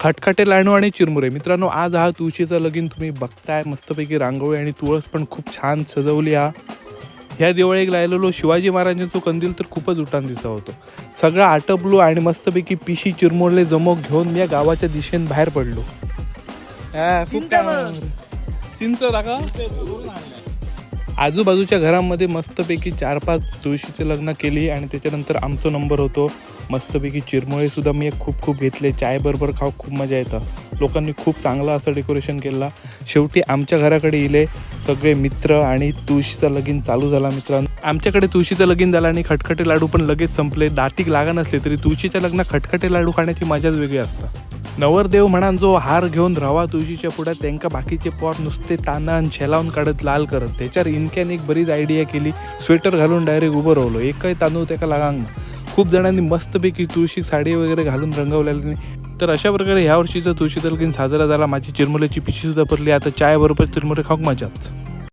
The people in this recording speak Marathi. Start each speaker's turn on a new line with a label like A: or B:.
A: खटखटे लाडू आणि चिरमुरे. मित्रांनो, आज हा तुळशीचा लगीन तुम्ही बघताय. मस्तपैकी रांगोळी आणि तुळस पण खूप छान सजवली. ह्या दिवाळीक लायलेलो शिवाजी महाराजांचा कंदील तर खूपच उठान दिसा होतो. सगळं आटपलो आणि मस्तपैकी पिशी चिरमुरले जमोक घेऊन मी या गावाच्या दिशेने बाहेर पडलो. चिंच टाका. आजूबाजूच्या घरांमध्ये मस्तपैकी 4-5 तुळशीचे लग्न केली आणि त्याच्यानंतर आमचा नंबर होतो. मस्तपैकी चिरमुळे सुद्धा मी खूप खूप घेतले. चाय बरोबर खाऊ खूप मजा येतं. लोकांनी खूप चांगलं असं डेकोरेशन केलं. शेवटी आमच्या घराकडे इले सगळे मित्र आणि तुळशीचं लगीन चालू झाला. मित्रांनो, आमच्याकडे तुळशीचं लगीन झालं आणि खटखटे लाडू पण लगेच संपले. दाटीक लागा नसले तरी तुळशीच्या लग्नात खटखटे लाडू खाण्याची मजाच वेगळी असतात. नवरदेव म्हणा जो हार घेऊन रवा तुळशीच्या पुढ्यात त्यांका बाकीचे पोर नुसते तानान छेलावून काढत लाल करत. त्याच्यावर इनक्यान एक बरीच आयडिया केली. स्वेटर घालून डायरेक्ट उभं राहिलो. एकही तांदूळ त्याका लागांग. खूप जणांनी मस्तपैकी तुळशी साडी वगैरे घालून रंगवलेली. तर अशा प्रकारे ह्या वर्षीचा तुळशीचा लगीन साजरा झाला. माझी चिरमुल्याची पिशी सुद्धा भरली. आता चाय बरोबर चिरमुरे खाऊक मजाच.